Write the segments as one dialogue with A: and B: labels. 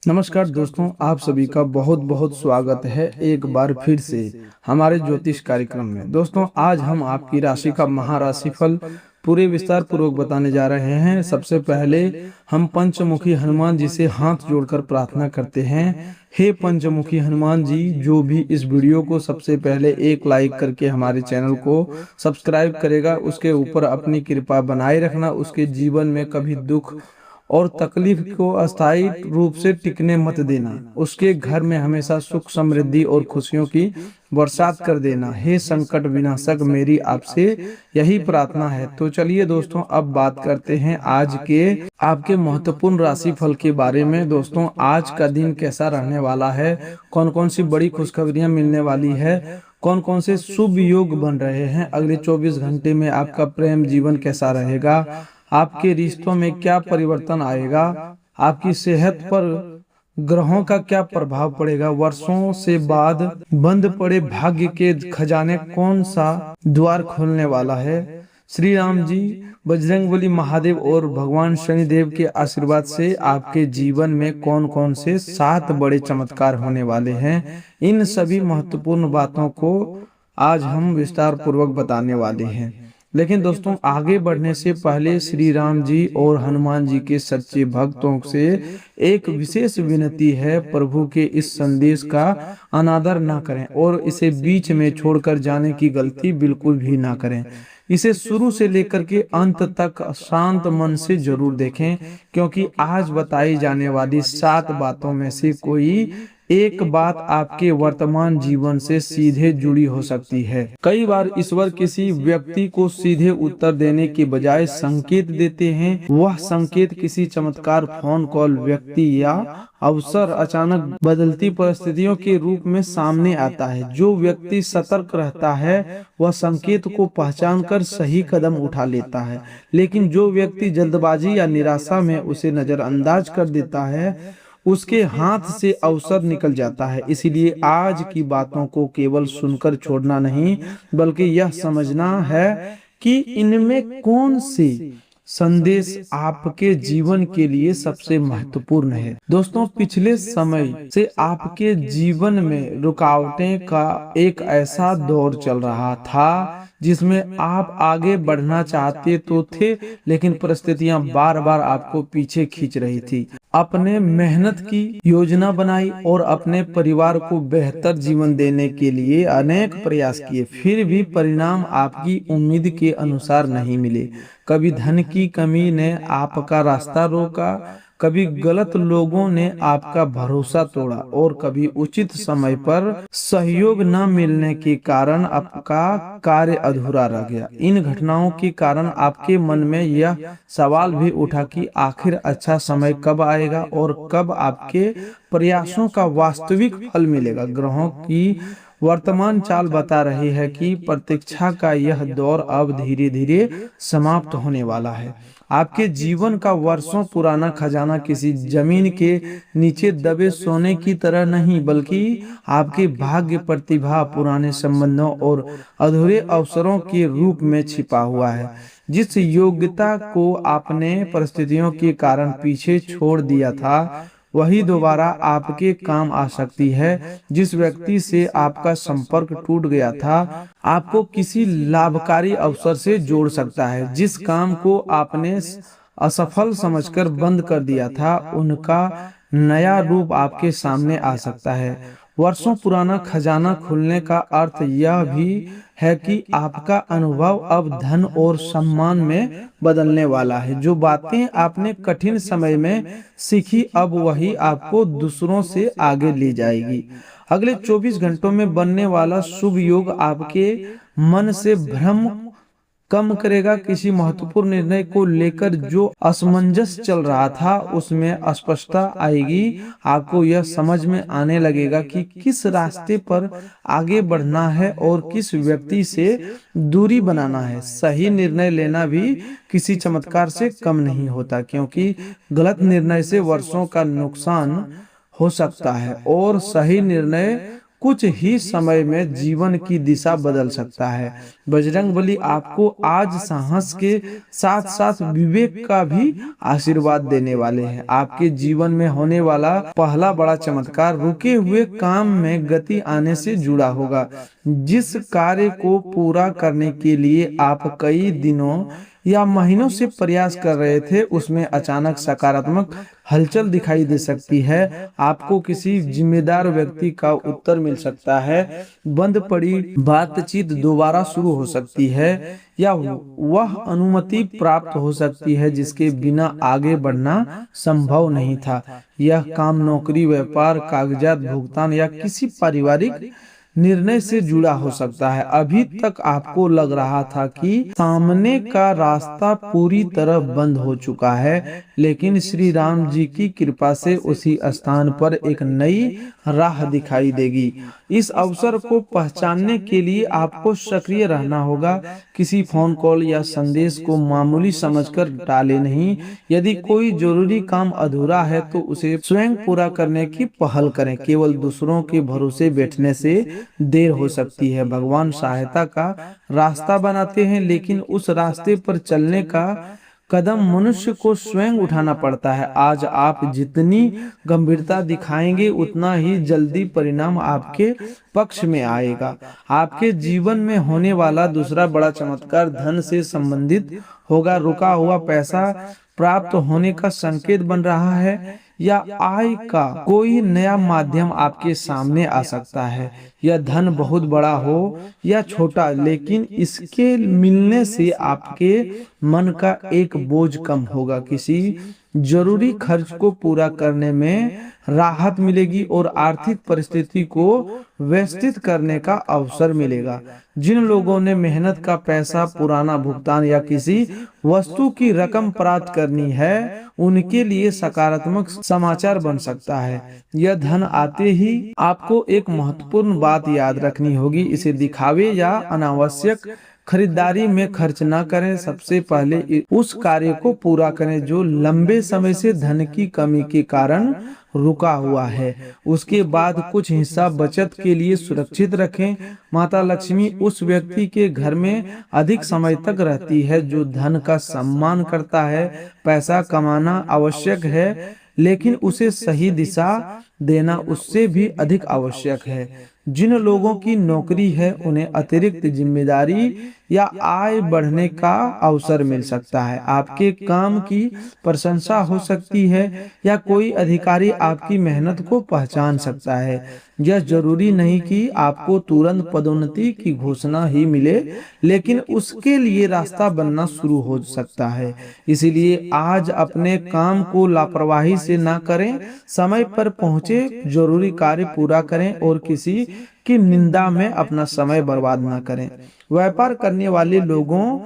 A: नमस्कार दोस्तों, आप सभी का बहुत बहुत स्वागत है एक बार फिर से हमारे ज्योतिष कार्यक्रम में। दोस्तों, आज हम आपकी राशि का महाराशि फल पूरे विस्तार पूर्वक बताने जा रहे हैं। सबसे पहले हम पंचमुखी हनुमान जी से हाथ जोड़कर प्रार्थना करते हैं। हे पंचमुखी हनुमान जी, जो भी इस वीडियो को सबसे पहले एक लाइक करके हमारे चैनल को सब्सक्राइब करेगा, उसके ऊपर अपनी कृपा बनाए रखना। उसके जीवन में कभी दुख और तकलीफ को अस्थायी रूप से टिकने मत देना। उसके घर में हमेशा सुख समृद्धि और खुशियों की बरसात कर देना। हे संकट विनाशक, मेरी आपसे यही प्रार्थना है। तो चलिए दोस्तों, अब बात करते हैं आज के आपके महत्वपूर्ण राशि फल के बारे में। दोस्तों, आज का दिन कैसा रहने वाला है, कौन कौन सी बड़ी खुशखबरियां मिलने वाली है, कौन कौन से शुभ योग बन रहे हैं, अगले 24 घंटे में आपका प्रेम जीवन कैसा रहेगा, आपके रिश्तों में क्या परिवर्तन आएगा, आपकी सेहत पर ग्रहों का क्या प्रभाव पड़ेगा, वर्षों से बाद बंद पड़े भाग्य के खजाने कौन सा द्वार खोलने वाला है, श्री राम जी, बजरंगबली महादेव और भगवान शनिदेव के आशीर्वाद से आपके जीवन में कौन कौन से 7 बड़े चमत्कार होने वाले हैं, इन सभी महत्वपूर्ण बातों को आज हम विस्तार पूर्वक बताने वाले हैं। लेकिन दोस्तों, आगे बढ़ने से पहले श्री राम जी और हनुमान जी के सच्चे भक्तों से एक विशेष विनती है। प्रभु के इस संदेश का अनादर ना करें और इसे बीच में छोड़कर जाने की गलती बिल्कुल भी ना करें। इसे शुरू से लेकर के अंत तक शांत मन से जरूर देखें, क्योंकि आज बताई जाने वाली 7 बातों में से कोई एक बात आपके वर्तमान जीवन से सीधे जुड़ी हो सकती है। कई बार ईश्वर किसी व्यक्ति को सीधे उत्तर देने के बजाय संकेत देते हैं। वह संकेत किसी चमत्कार, फोन कॉल, व्यक्ति या अवसर, अचानक बदलती परिस्थितियों के रूप में सामने आता है। जो व्यक्ति सतर्क रहता है वह संकेत को पहचान कर सही कदम उठा लेता है, लेकिन जो व्यक्ति जल्दबाजी या निराशा में उसे नजरअंदाज कर देता है, उसके हाथ से अवसर निकल जाता है। इसीलिए आज की बातों को केवल सुनकर छोड़ना नहीं, बल्कि यह समझना है कि इनमें कौन से संदेश आपके जीवन के लिए सबसे महत्वपूर्ण है। दोस्तों, पिछले समय से आपके जीवन में रुकावटें का एक ऐसा दौर चल रहा था जिसमें आप आगे बढ़ना चाहते तो थे, लेकिन परिस्थितियां बार बार आपको पीछे खींच रही थी। अपने मेहनत की योजना बनाई और अपने परिवार को बेहतर जीवन देने के लिए अनेक प्रयास किए, फिर भी परिणाम आपकी उम्मीद के अनुसार नहीं मिले। कभी धन की कमी ने आपका रास्ता रोका, कभी गलत लोगों ने आपका भरोसा तोड़ा और कभी उचित समय पर सहयोग न मिलने के कारण आपका कार्य अधूरा रह गया। इन घटनाओं के कारण आपके मन में यह सवाल भी उठा कि आखिर अच्छा समय कब आएगा और कब आपके प्रयासों का वास्तविक फल मिलेगा। ग्रहों की वर्तमान चाल बता रही है कि प्रतीक्षा का यह दौर अब धीरे धीरे समाप्त होने वाला है। आपके जीवन का वर्षों पुराना खजाना किसी जमीन के नीचे दबे सोने की तरह नहीं, बल्कि आपके भाग्य, प्रतिभा, पुराने संबंधों और अधूरे अवसरों के रूप में छिपा हुआ है। जिस योग्यता को आपने परिस्थितियों के कारण पीछे छोड़ दिया था, वही दोबारा आपके काम आ सकती है। जिस व्यक्ति से आपका संपर्क टूट गया था, आपको किसी लाभकारी अवसर से जोड़ सकता है। जिस काम को आपने असफल समझकर बंद कर दिया था, उनका नया रूप आपके सामने आ सकता है। वर्षों पुराना खजाना खुलने का अर्थ यह भी है कि आपका अनुभव अब धन और सम्मान में बदलने वाला है। जो बातें आपने कठिन समय में सीखी, अब वही आपको दूसरों से आगे ले जाएगी। अगले 24 घंटों में बनने वाला शुभ योग आपके मन से भ्रम कम करेगा। किसी महत्वपूर्ण निर्णय को लेकर जो असमंजस चल रहा था, उसमें स्पष्टता आएगी। आपको यह समझ में आने लगेगा कि किस रास्ते पर आगे बढ़ना है और किस व्यक्ति से दूरी बनाना है। सही निर्णय लेना भी किसी चमत्कार से कम नहीं होता, क्योंकि गलत निर्णय से वर्षों का नुकसान हो सकता है और सही निर्णय कुछ ही समय में जीवन की दिशा बदल सकता है। बजरंगबली आपको आज साहस के साथ साथ विवेक का भी आशीर्वाद देने वाले हैं। आपके जीवन में होने वाला पहला बड़ा चमत्कार रुके हुए काम में गति आने से जुड़ा होगा। जिस कार्य को पूरा करने के लिए आप कई दिनों या महीनों से प्रयास कर रहे थे, उसमें अचानक सकारात्मक हलचल दिखाई दे सकती है। आपको किसी जिम्मेदार व्यक्ति का उत्तर मिल सकता है, बंद पड़ी बातचीत दोबारा शुरू हो सकती है, या वह अनुमति प्राप्त हो सकती है जिसके बिना आगे बढ़ना संभव नहीं था। यह काम नौकरी, व्यापार, कागजात, भुगतान या किसी पारिवारिक निर्णय से जुड़ा हो सकता है। अभी तक आपको लग रहा था कि सामने का रास्ता पूरी तरह बंद हो चुका है, लेकिन श्री राम जी की कृपा से उसी स्थान पर एक नई राह दिखाई देगी। इस अवसर को पहचानने के लिए आपको सक्रिय रहना होगा। किसी फोन कॉल या संदेश को मामूली समझकर टाले नहीं। यदि कोई जरूरी काम अधूरा है तो उसे स्वयं पूरा करने की पहल करें। केवल दूसरों के भरोसे बैठने से देर हो सकती है। भगवान सहायता का रास्ता बनाते हैं, लेकिन उस रास्ते पर चलने का कदम मनुष्य को स्वयं उठाना पड़ता है। आज आप जितनी गंभीरता दिखाएंगे, उतना ही जल्दी परिणाम आपके पक्ष में आएगा। आपके जीवन में होने वाला दूसरा बड़ा चमत्कार धन से संबंधित होगा। रुका हुआ पैसा प्राप्त होने का संकेत बन रहा है, या आय का कोई नया माध्यम आपके सामने आ सकता है। यह धन बहुत बड़ा हो या छोटा, लेकिन इसके मिलने से आपके मन का एक बोझ कम होगा। किसी जरूरी खर्च को पूरा करने में राहत मिलेगी और आर्थिक परिस्थिति को व्यवस्थित करने का अवसर मिलेगा। जिन लोगों ने मेहनत का पैसा, पुराना भुगतान या किसी वस्तु की रकम प्राप्त करनी है, उनके लिए सकारात्मक समाचार बन सकता है। यह धन आते ही आपको एक महत्वपूर्ण बात याद रखनी होगी। इसे दिखावे या अनावश्यक खरीदारी में खर्च ना करें। सबसे पहले उस कार्य को पूरा करें जो लंबे समय से धन की कमी के कारण रुका हुआ है। उसके बाद कुछ हिस्सा बचत के लिए सुरक्षित रखें। माता लक्ष्मी उस व्यक्ति के घर में अधिक समय तक रहती है जो धन का सम्मान करता है। पैसा कमाना आवश्यक है, लेकिन उसे सही दिशा देना उससे भी अधिक आवश्यक है। जिन लोगों की नौकरी है, उन्हें अतिरिक्त जिम्मेदारी या आय बढ़ने का अवसर मिल सकता है। आपके काम की प्रशंसा हो सकती है, या कोई अधिकारी आपकी मेहनत को पहचान सकता है। यह जरूरी नहीं कि आपको तुरंत पदोन्नति की घोषणा ही मिले, लेकिन उसके लिए रास्ता बनना शुरू हो सकता है। इसीलिए आज अपने काम को लापरवाही से ना करें। समय पर पहुंचे, जरूरी कार्य पूरा करें और किसी की निंदा में अपना समय बर्बाद ना करें। व्यापार करने वाले लोगों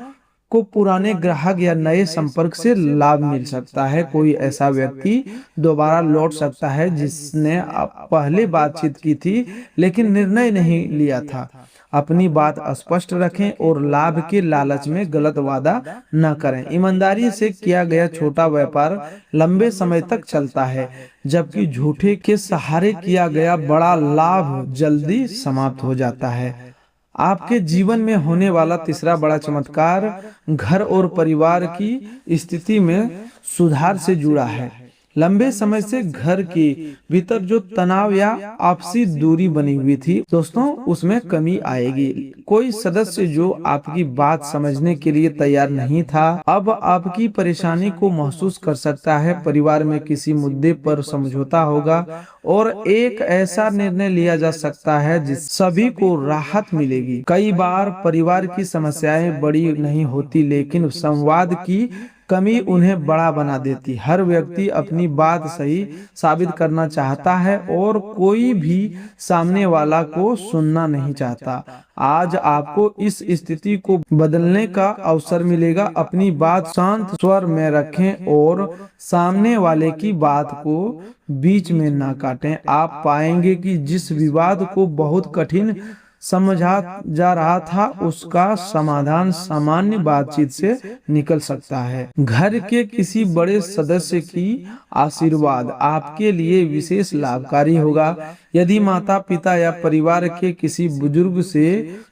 A: को पुराने ग्राहक या नए संपर्क से लाभ मिल सकता है। कोई ऐसा व्यक्ति दोबारा लौट सकता है जिसने पहले बातचीत की थी लेकिन निर्णय नहीं लिया था। अपनी बात स्पष्ट रखें और लाभ के लालच में गलत वादा न करें। ईमानदारी से किया गया छोटा व्यापार लंबे समय तक चलता है, जबकि झूठे के सहारे किया गया बड़ा लाभ जल्दी समाप्त हो जाता है। आपके जीवन में होने वाला तीसरा बड़ा चमत्कार घर और परिवार की स्थिति में सुधार से जुड़ा है। लंबे समय से घर के भीतर जो तनाव या आपसी दूरी बनी हुई थी, दोस्तों, उसमें कमी आएगी। कोई सदस्य जो आपकी बात समझने के लिए तैयार नहीं था, अब आपकी परेशानी को महसूस कर सकता है। परिवार में किसी मुद्दे पर समझौता होगा और एक ऐसा निर्णय लिया जा सकता है जिस सभी को राहत मिलेगी। कई बार परिवार की समस्याएं बड़ी नहीं होती, लेकिन संवाद की कमी उन्हें बड़ा बना देती। हर व्यक्ति अपनी बात सही साबित करना चाहता है और कोई भी सामने वाला को सुनना नहीं चाहता। आज आपको इस स्थिति को बदलने का अवसर मिलेगा। अपनी बात शांत स्वर में रखें और सामने वाले की बात को बीच में ना काटें। आप पाएंगे कि जिस विवाद को बहुत कठिन समझा जा रहा था उसका समाधान सामान्य बातचीत से निकल सकता है। घर के किसी बड़े सदस्य की आशीर्वाद आपके लिए विशेष लाभकारी होगा। यदि माता पिता या परिवार के किसी बुजुर्ग से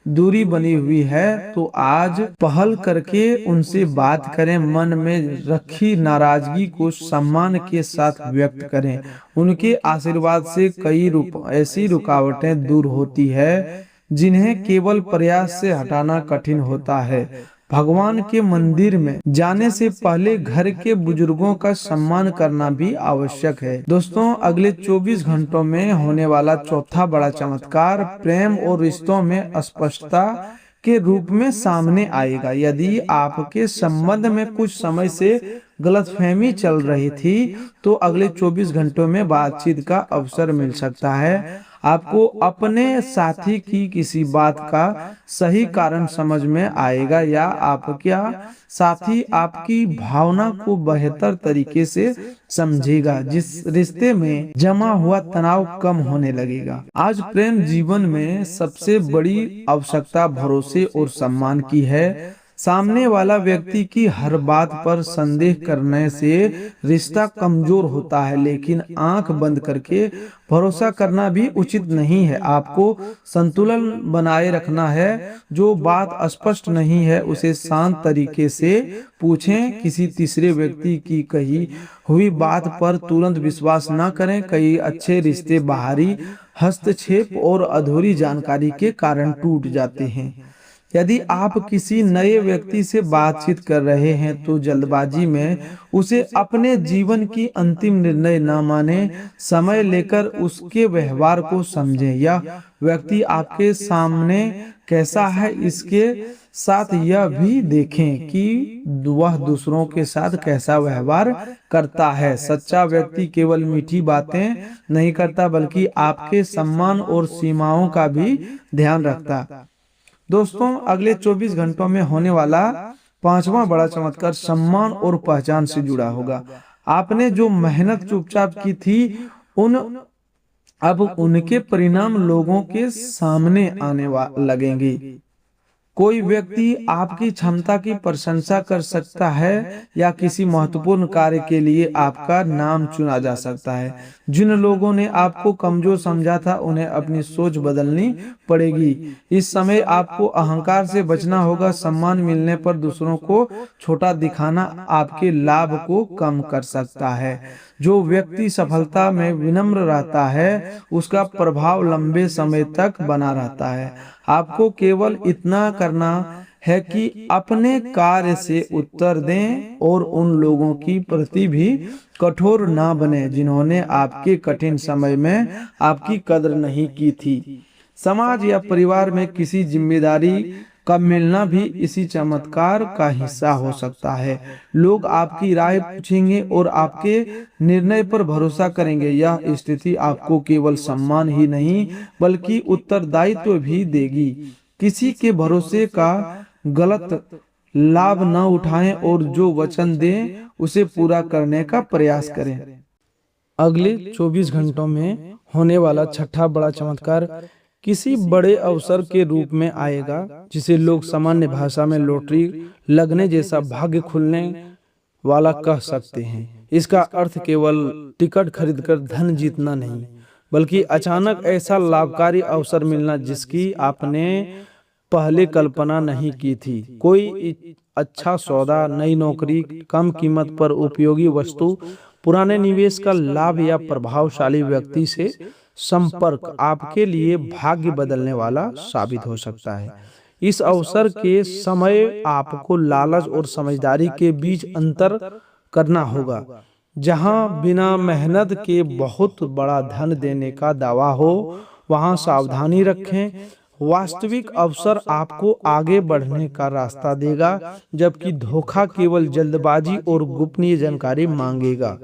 A: दूरी बनी हुई है तो आज पहल करके उनसे बात करें। मन में रखी नाराजगी को सम्मान के साथ व्यक्त करें। उनके आशीर्वाद से कई ऐसी रुकावटें दूर होती है जिन्हें केवल प्रयास से हटाना कठिन होता है। भगवान के मंदिर में जाने से पहले घर के बुजुर्गों का सम्मान करना भी आवश्यक है। दोस्तों, अगले 24 घंटों में होने वाला चौथा बड़ा चमत्कार प्रेम और रिश्तों में स्पष्टता के रूप में सामने आएगा। यदि आपके संबंध में कुछ समय से गलतफहमी चल रही थी तो अगले 24 घंटों में बातचीत का अवसर मिल सकता है। आपको अपने साथी की किसी बात का सही कारण समझ में आएगा या आपका साथी आपकी भावना को बेहतर तरीके से समझेगा, जिस रिश्ते में जमा हुआ तनाव कम होने लगेगा। आज प्रेम जीवन में सबसे बड़ी आवश्यकता भरोसे और सम्मान की है। सामने वाला व्यक्ति की हर बात पर संदेह करने से रिश्ता कमजोर होता है, लेकिन आंख बंद करके भरोसा करना भी उचित नहीं है। आपको संतुलन बनाए रखना है। जो बात स्पष्ट नहीं है उसे शांत तरीके से पूछें। किसी तीसरे व्यक्ति की कही हुई बात पर तुरंत विश्वास न करें। कई अच्छे रिश्ते बाहरी हस्तक्षेप और अधूरी जानकारी के कारण टूट जाते हैं। यदि आप किसी नए व्यक्ति से बातचीत कर रहे हैं तो जल्दबाजी में उसे अपने जीवन की अंतिम निर्णय न माने। समय लेकर उसके व्यवहार को समझें। यह व्यक्ति आपके सामने कैसा है, इसके साथ यह भी देखें कि वह दूसरों के साथ कैसा व्यवहार करता है। सच्चा व्यक्ति केवल मीठी बातें नहीं करता बल्कि आपके सम्मान और सीमाओं का भी ध्यान रखता। दोस्तों, अगले 24 घंटों में होने वाला पांचवा बड़ा चमत्कार सम्मान और पहचान से जुड़ा होगा। आपने जो मेहनत चुपचाप की थी अब उनके परिणाम लोगों के सामने आने लगेंगे। कोई व्यक्ति आपकी क्षमता की प्रशंसा कर सकता है या किसी महत्वपूर्ण कार्य के लिए आपका नाम चुना जा सकता है। जिन लोगों ने आपको कमजोर समझा था उन्हें अपनी सोच बदलनी पड़ेगी। इस समय आपको अहंकार से बचना होगा। सम्मान मिलने पर दूसरों को छोटा दिखाना आपके लाभ को कम कर सकता है। जो व्यक्ति सफलता में विनम्र रहता है उसका प्रभाव लंबे समय तक बना रहता है। आपको केवल इतना करना है कि अपने कार्य से उत्तर दें और उन लोगों की प्रति भी कठोर ना बने जिन्होंने आपके कठिन समय में आपकी कदर नहीं की थी। समाज या परिवार में किसी जिम्मेदारी का मिलना भी इसी चमत्कार का हिस्सा हो सकता है। लोग आपकी राय पूछेंगे और आपके निर्णय पर भरोसा करेंगे। यह स्थिति आपको केवल सम्मान ही नहीं बल्कि उत्तरदायित्व भी देगी। किसी के भरोसे का गलत लाभ न उठाएं और जो वचन दें उसे पूरा करने का प्रयास करें। अगले 24 घंटों में होने वाला छठा बड़ा चमत्कार किसी बड़े अवसर के रूप में आएगा, जिसे लोग सामान्य भाषा में लॉटरी लगने जैसा भाग्य खुलने वाला कह सकते हैं। इसका अर्थ केवल टिकट खरीदकर धन जीतना नहीं बल्कि अचानक ऐसा लाभकारी अवसर मिलना जिसकी आपने पहले कल्पना नहीं की थी। कोई अच्छा सौदा, नई नौकरी, कम कीमत पर उपयोगी वस्तु, पुराने निवेश का लाभ या प्रभावशाली व्यक्ति से संपर्क आपके लिए भाग्य बदलने वाला साबित हो सकता है। इस अवसर के समय आपको लालच और समझदारी के बीच अंतर करना होगा। जहां बिना मेहनत के बहुत बड़ा धन देने का दावा हो वहां सावधानी रखें। वास्तविक अवसर आपको आगे बढ़ने का रास्ता देगा, जबकि धोखा केवल जल्दबाजी और गोपनीय जानकारी मांगेगा।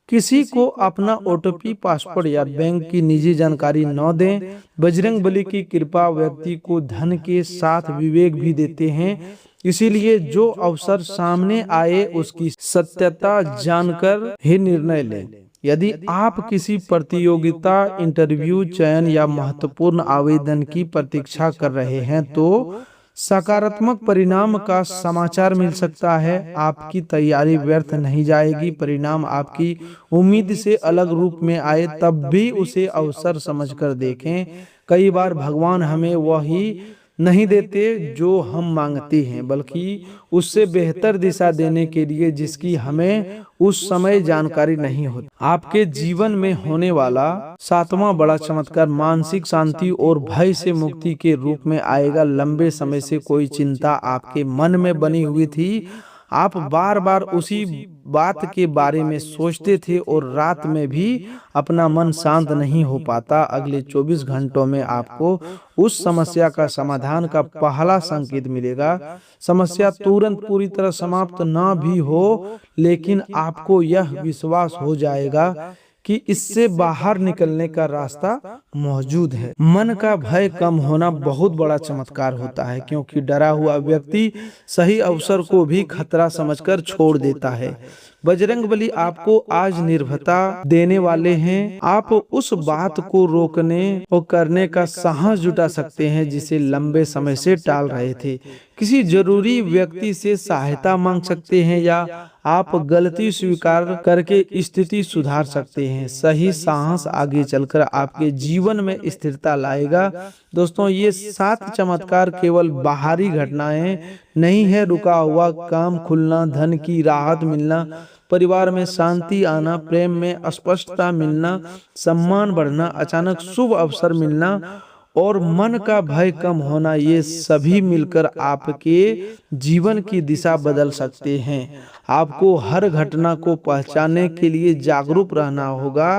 A: किसी को अपना ओटीपी, पासवर्ड या बैंक की निजी जानकारी न दें। बजरंग बली की कृपा व्यक्ति को धन के साथ विवेक भी देते हैं, इसीलिए जो अवसर सामने आए उसकी सत्यता जानकर ही निर्णय लें। यदि आप किसी प्रतियोगिता, इंटरव्यू, चयन या महत्वपूर्ण आवेदन की प्रतीक्षा कर रहे हैं तो सकारात्मक परिणाम का समाचार मिल सकता है। आपकी तैयारी व्यर्थ नहीं जाएगी। परिणाम आपकी उम्मीद से अलग रूप में आए तब भी उसे अवसर समझकर देखें। कई बार भगवान हमें वही नहीं देते जो हम मांगते हैं, बल्कि उससे बेहतर दिशा देने के लिए जिसकी हमें उस समय जानकारी नहीं होती। आपके जीवन में होने वाला 7वां बड़ा चमत्कार मानसिक शांति और भय से मुक्ति के रूप में आएगा। लंबे समय से कोई चिंता आपके मन में बनी हुई थी, आप बार बार उसी बात के बारे में सोचते थे और रात में भी अपना मन शांत नहीं हो पाता। अगले 24 घंटों में आपको उस समस्या का समाधान का पहला संकेत मिलेगा। समस्या तुरंत पूरी तरह समाप्त ना भी हो, लेकिन आपको यह विश्वास हो जाएगा कि इससे बाहर निकलने का रास्ता मौजूद है। मन का भय कम होना बहुत बड़ा चमत्कार होता है, क्योंकि डरा हुआ व्यक्ति सही अवसर को भी खतरा समझकर छोड़ देता है। बजरंगबली आपको आज निर्भयता देने वाले हैं। आप उस बात को रोकने और करने का साहस जुटा सकते हैं जिसे लंबे समय से टाल रहे थे। किसी जरूरी व्यक्ति से सहायता मांग सकते हैं या आप गलती स्वीकार करके स्थिति सुधार सकते हैं। सही साहस आगे चलकर आपके जीवन में स्थिरता लाएगा। दोस्तों, ये 7 चमत्कार केवल बाहरी घटनाएं नहीं है। रुका हुआ काम खुलना, धन की राहत मिलना, परिवार में शांति आना, प्रेम में स्पष्टता मिलना, सम्मान बढ़ना, अचानक शुभ अवसर मिलना और मन का भय कम होना, ये सभी मिलकर आपके जीवन की दिशा बदल सकते हैं। आपको हर घटना को पहचानने के लिए जागरूक रहना होगा।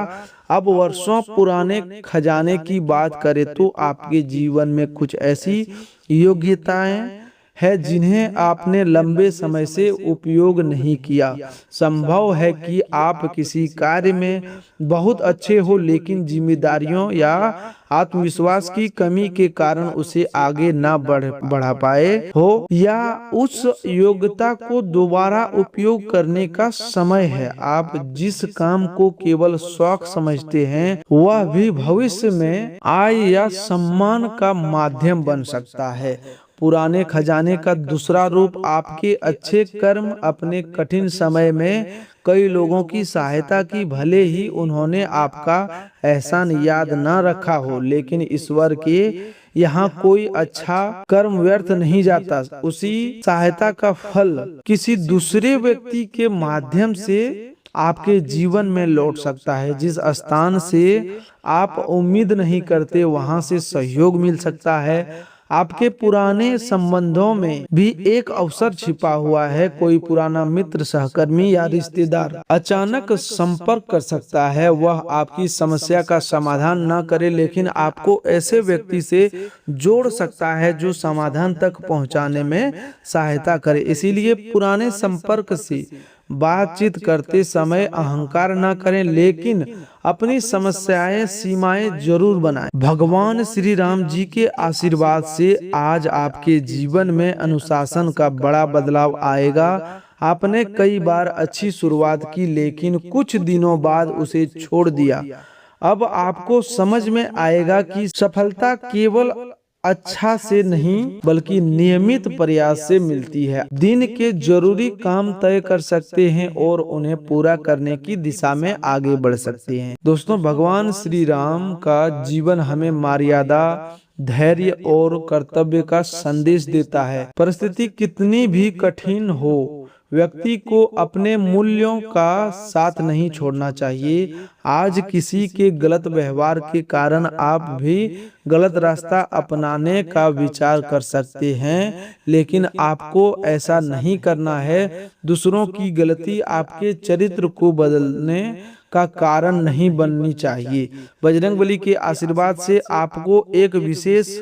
A: अब वर्षों पुराने खजाने की बात करें तो आपके जीवन में कुछ ऐसी योग्यताएं है जिन्हें आपने लंबे समय से उपयोग नहीं किया। संभव है कि आप किसी कार्य में बहुत अच्छे हो, लेकिन जिम्मेदारियों या आत्मविश्वास की कमी के कारण उसे आगे ना बढ़ा पाए हो, या उस योग्यता को दोबारा उपयोग करने का समय है। आप जिस काम को केवल शौक समझते हैं, वह भी भविष्य में आय या सम्मान का माध्यम बन सकता है। पुराने खजाने का दूसरा रूप आपके अच्छे कर्म। अपने कठिन समय में कई लोगों की सहायता की, भले ही उन्होंने आपका एहसान याद न रखा हो, लेकिन ईश्वर के यहाँ कोई अच्छा कर्म व्यर्थ नहीं जाता। उसी सहायता का फल किसी दूसरे व्यक्ति के माध्यम से आपके जीवन में लौट सकता है। जिस स्थान से आप उम्मीद नहीं करते, वहां से सहयोग मिल सकता है। आपके पुराने संबंधों में भी एक अवसर छिपा हुआ है। कोई पुराना मित्र, सहकर्मी या रिश्तेदार अचानक संपर्क कर सकता है। वह आपकी समस्या का समाधान न करे, लेकिन आपको ऐसे व्यक्ति से जोड़ सकता है जो समाधान तक पहुंचाने में सहायता करे। इसीलिए पुराने संपर्क से बातचीत करते समय अहंकार न करें, लेकिन अपनी समस्याएं, सीमाएं जरूर बनाएं। भगवान श्री राम जी के आशीर्वाद से आज आपके जीवन में अनुशासन का बड़ा बदलाव आएगा। आपने कई बार अच्छी शुरुआत की, लेकिन कुछ दिनों बाद उसे छोड़ दिया। अब आपको समझ में आएगा कि सफलता केवल अच्छा से नहीं बल्कि नियमित प्रयास से मिलती है। दिन के जरूरी काम तय कर सकते हैं और उन्हें पूरा करने की दिशा में आगे बढ़ सकते हैं। दोस्तों, भगवान श्री राम का जीवन हमें मर्यादा, धैर्य और कर्तव्य का संदेश देता है। परिस्थिति कितनी भी कठिन हो, व्यक्ति को अपने मूल्यों का साथ नहीं छोड़ना चाहिए। आज किसी के गलत व्यवहार के कारण आप भी गलत रास्ता अपनाने का विचार कर सकते हैं, लेकिन आपको ऐसा नहीं करना है। दूसरों की गलती आपके चरित्र को बदलने का कारण नहीं बननी चाहिए। बजरंगबली के आशीर्वाद से आपको एक विशेष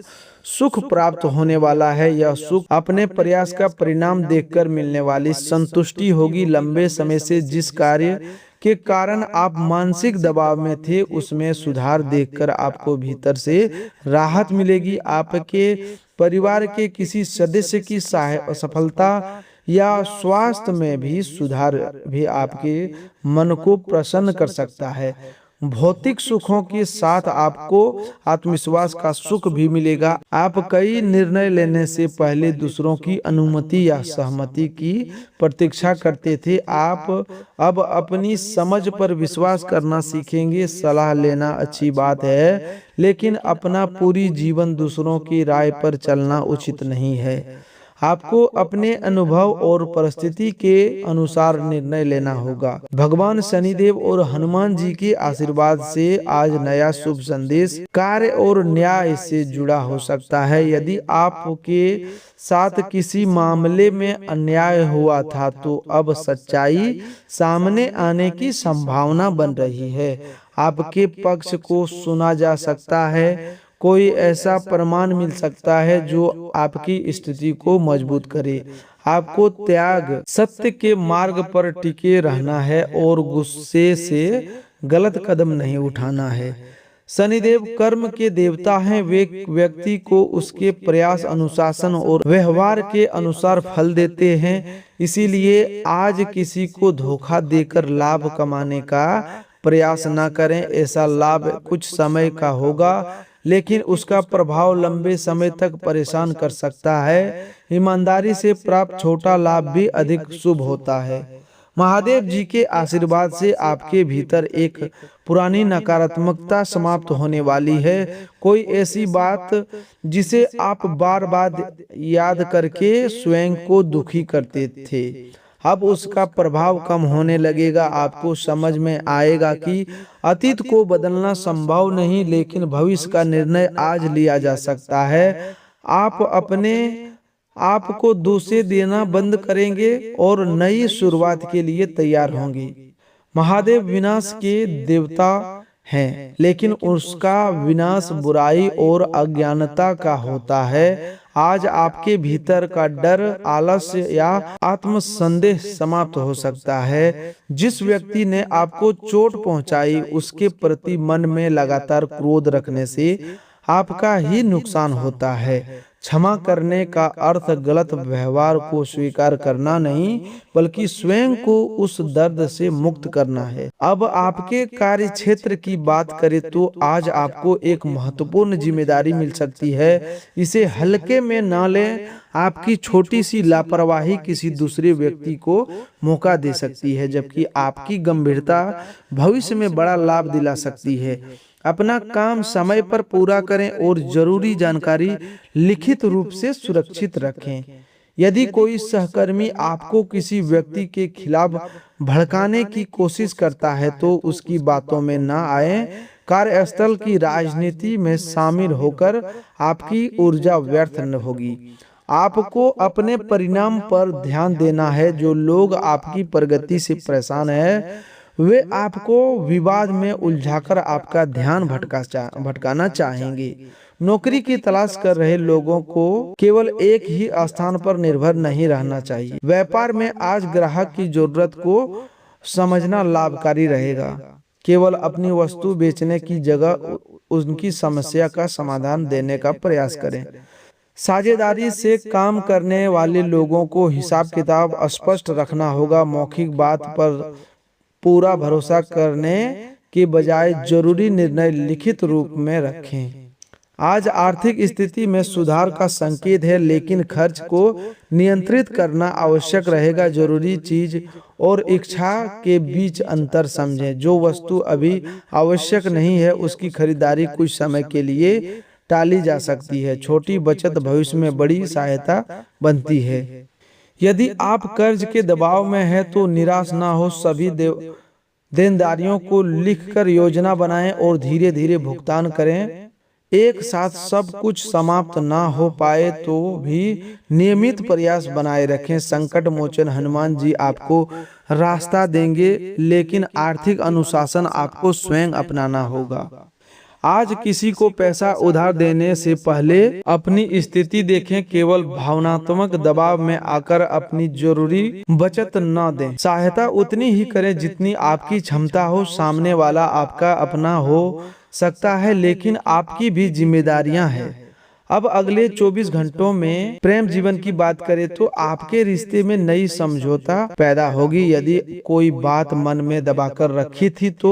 A: सुख प्राप्त होने वाला है। यह सुख अपने प्रयास का परिणाम देखकर मिलने वाली संतुष्टि होगी। लंबे समय से जिस कार्य के कारण आप मानसिक दबाव में थे, उसमें सुधार देखकर आपको भीतर से राहत मिलेगी। आपके परिवार के किसी सदस्य की सफलता या स्वास्थ्य में भी सुधार भी आपके मन को प्रसन्न कर सकता है। भौतिक सुखों के साथ आपको आत्मविश्वास का सुख भी मिलेगा। आप कई निर्णय लेने से पहले दूसरों की अनुमति या सहमति की प्रतीक्षा करते थे। आप अब अपनी समझ पर विश्वास करना सीखेंगे। सलाह लेना अच्छी बात है, लेकिन अपना पूरी जीवन दूसरों की राय पर चलना उचित नहीं है। आपको अपने अनुभव और परिस्थिति के अनुसार निर्णय लेना होगा। भगवान शनिदेव और हनुमान जी के आशीर्वाद से आज नया शुभ संदेश कार्य और न्याय से जुड़ा हो सकता है। यदि आपके साथ किसी मामले में अन्याय हुआ था तो अब सच्चाई सामने आने की संभावना बन रही है। आपके पक्ष को सुना जा सकता है। कोई ऐसा प्रमाण मिल सकता है जो आपकी स्थिति को मजबूत करे। आपको त्याग, सत्य के मार्ग पर टिके रहना है और गुस्से से गलत कदम नहीं उठाना है। शनिदेव कर्म के देवता हैं। वे व्यक्ति को उसके प्रयास, अनुशासन और व्यवहार के अनुसार फल देते हैं। इसीलिए आज किसी को धोखा देकर लाभ कमाने का प्रयास न करें। ऐसा लाभ कुछ समय का होगा, लेकिन उसका प्रभाव लंबे समय तक परेशान कर सकता है। ईमानदारी से प्राप्त छोटा लाभ भी अधिक शुभ होता है। महादेव जी के आशीर्वाद से आपके भीतर एक पुरानी नकारात्मकता समाप्त होने वाली है। कोई ऐसी बात जिसे आप बार बार याद करके स्वयं को दुखी करते थे, अब उसका प्रभाव कम होने लगेगा। आपको समझ में आएगा कि अतीत को बदलना संभव नहीं, लेकिन भविष्य का निर्णय आज लिया जा सकता है। आप अपने आप को दोषे देना बंद करेंगे और नई शुरुआत के लिए तैयार होंगे। महादेव विनाश के देवता हैं, लेकिन उसका विनाश बुराई और अज्ञानता का होता है। आज आपके भीतर का डर, आलस्य या आत्मसंदेह समाप्त हो सकता है। जिस व्यक्ति ने आपको चोट पहुंचाई, उसके प्रति मन में लगातार क्रोध रखने से आपका ही नुकसान होता है। क्षमा करने का अर्थ गलत व्यवहार को स्वीकार करना नहीं, बल्कि स्वयं को उस दर्द से मुक्त करना है। अब आपके कार्य क्षेत्र की बात करें तो आज आपको एक महत्वपूर्ण जिम्मेदारी मिल सकती है। इसे हल्के में न लें। आपकी छोटी सी लापरवाही किसी दूसरे व्यक्ति को मौका दे सकती है, जबकि आपकी गंभीरता भविष्य में बड़ा लाभ दिला सकती है। अपना काम समय पर पूरा करें और जरूरी जानकारी लिखित रूप से सुरक्षित रखें। यदि कोई सहकर्मी आपको किसी व्यक्ति के खिलाफ भड़काने की कोशिश करता है तो उसकी बातों में ना आए। कार्यस्थल की राजनीति में शामिल होकर आपकी ऊर्जा व्यर्थ न होगी। आपको अपने परिणाम पर ध्यान देना है। जो लोग आपकी प्रगति से परेशान हैं, वे आपको विवाद में उलझाकर आपका ध्यान भटकाना चाहेंगे। नौकरी की तलाश कर रहे लोगों को केवल एक ही स्थान पर निर्भर नहीं रहना चाहिए। व्यापार में आज ग्राहक की जरूरत को समझना लाभकारी रहेगा। केवल अपनी वस्तु बेचने की जगह उनकी समस्या का समाधान देने का प्रयास करें। साझेदारी से काम करने वाले लोगों को हिसाब किताब स्पष्ट रखना होगा। मौखिक बात पर पूरा भरोसा करने के बजाय जरूरी निर्णय लिखित रूप में रखें। आज आर्थिक स्थिति में सुधार का संकेत है, लेकिन खर्च को नियंत्रित करना आवश्यक रहेगा। जरूरी चीज और इच्छा के बीच अंतर समझें। जो वस्तु अभी आवश्यक नहीं है, उसकी खरीदारी कुछ समय के लिए टाली जा सकती है। छोटी बचत भविष्य में बड़ी सहायता बनती है। यदि आप कर्ज के दबाव में हैं तो निराश ना हो। सभी देनदारियों को लिखकर योजना बनाएं और धीरे धीरे भुगतान करें। एक साथ सब कुछ समाप्त ना हो पाए तो भी नियमित प्रयास बनाए रखें। संकट मोचन हनुमान जी आपको रास्ता देंगे, लेकिन आर्थिक अनुशासन आपको स्वयं अपनाना होगा। आज किसी को पैसा उधार देने से पहले अपनी स्थिति देखें। केवल भावनात्मक दबाव में आकर अपनी जरूरी बचत न दें। सहायता उतनी ही करें जितनी आपकी क्षमता हो। सामने वाला आपका अपना हो सकता है, लेकिन आपकी भी जिम्मेदारियां हैं। अब अगले 24 घंटों में प्रेम जीवन की बात करें तो आपके रिश्ते में नई समझौता पैदा होगी। यदि कोई बात मन में दबाकर रखी थी तो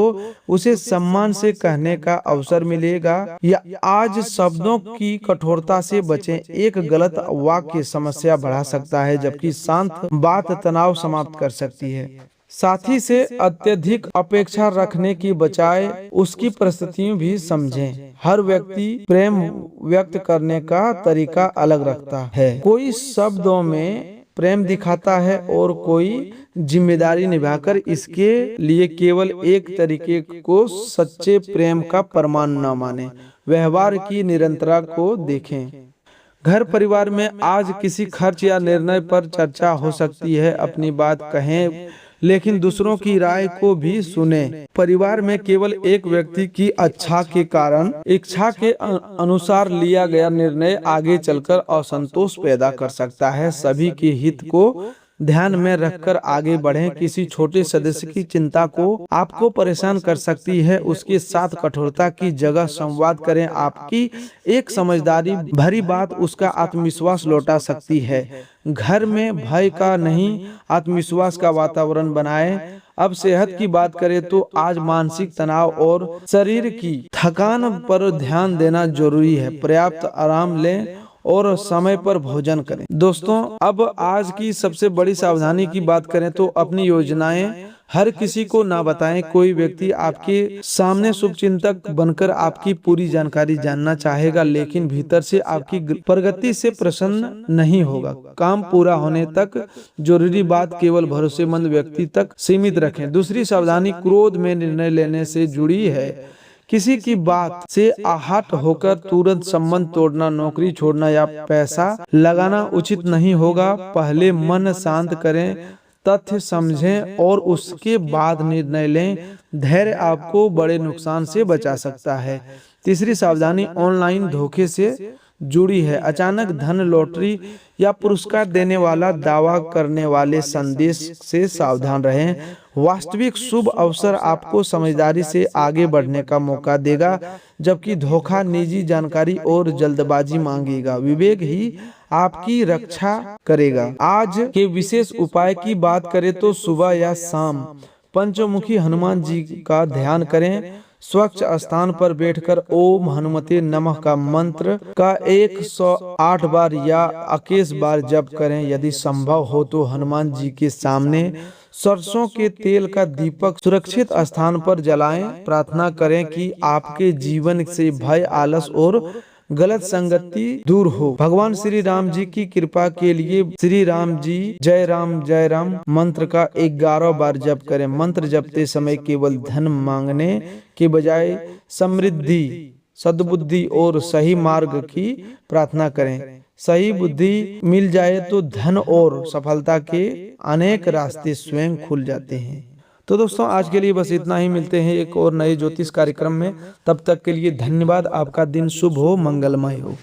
A: उसे सम्मान से कहने का अवसर मिलेगा। या आज शब्दों की कठोरता से बचें। एक गलत वाक्य समस्या बढ़ा सकता है, जबकि शांत बात तनाव समाप्त कर सकती है। साथी से अत्यधिक अपेक्षा रखने की बजाय उसकी परिस्थितियां भी समझें। हर व्यक्ति प्रेम व्यक्त करने का तरीका अलग रखता है। कोई शब्दों में प्रेम दिखाता है और कोई जिम्मेदारी निभाकर इसके लिए केवल एक तरीके को सच्चे प्रेम का प्रमाण न माने। व्यवहार की निरंतरता को देखें। घर परिवार में आज किसी खर्च या निर्णय पर चर्चा हो सकती है। अपनी बात कहें लेकिन दूसरों की राय को भी सुने। परिवार में केवल एक व्यक्ति की इच्छा के अनुसार लिया गया निर्णय आगे चलकर असंतोष पैदा कर सकता है। सभी के हित को ध्यान में रखकर आगे बढ़ें। किसी छोटे सदस्य की चिंता को आपको परेशान कर सकती है, उसके साथ कठोरता की जगह संवाद करें। आपकी एक समझदारी भरी बात उसका आत्मविश्वास लौटा सकती है। घर में भय का नहीं, आत्मविश्वास का वातावरण बनाएं। अब सेहत की बात करें तो आज मानसिक तनाव और शरीर की थकान पर ध्यान देना जरूरी है। पर्याप्त आराम लें और समय पर भोजन करें। दोस्तों, अब आज की सबसे बड़ी सावधानी की बात करें तो अपनी योजनाएं हर किसी को ना बताएं। कोई व्यक्ति आपके सामने शुभचिंतक बनकर आपकी पूरी जानकारी जानना चाहेगा, लेकिन भीतर से आपकी प्रगति से प्रसन्न नहीं होगा। काम पूरा होने तक जरूरी बात केवल भरोसेमंद व्यक्ति तक सीमित रखें। दूसरी सावधानी क्रोध में निर्णय लेने से जुड़ी है। किसी की बात से आहत होकर तुरंत संबंध तोड़ना, नौकरी छोड़ना या पैसा लगाना उचित नहीं होगा। पहले मन शांत करें, तथ्य समझें और उसके बाद निर्णय लें। धैर्य आपको बड़े नुकसान से बचा सकता है। तीसरी सावधानी ऑनलाइन धोखे से जुड़ी है। अचानक धन, लॉटरी या पुरस्कार देने वाला दावा करने वाले संदेश से सावधान रहें। वास्तविक शुभ अवसर आपको समझदारी से आगे बढ़ने का मौका देगा, जबकि धोखा निजी जानकारी और जल्दबाजी मांगेगा। विवेक ही आपकी रक्षा करेगा। आज के विशेष उपाय की बात करें तो सुबह या शाम पंचमुखी हनुमान जी का ध्यान करें। स्वच्छ स्थान पर बैठकर ओम हनुमते नमः का मंत्र का 108 बार या 21 बार जप करें। यदि संभव हो तो हनुमान जी के सामने सरसों के तेल का दीपक सुरक्षित स्थान पर जलाएं। प्रार्थना करें कि आपके जीवन से भय, आलस और गलत संगति दूर हो। भगवान श्री राम जी की कृपा के लिए श्री राम जी जय राम मंत्र का 11 बार जप करें। मंत्र जपते समय केवल धन मांगने के बजाय समृद्धि, सद्बुद्धि और सही मार्ग की प्रार्थना करें। सही बुद्धि मिल जाए तो धन और सफलता के अनेक रास्ते स्वयं खुल जाते हैं। तो दोस्तों, आज के लिए बस इतना ही। मिलते हैं एक और नए ज्योतिष कार्यक्रम में। तब तक के लिए धन्यवाद। आपका दिन शुभ हो, मंगलमय हो।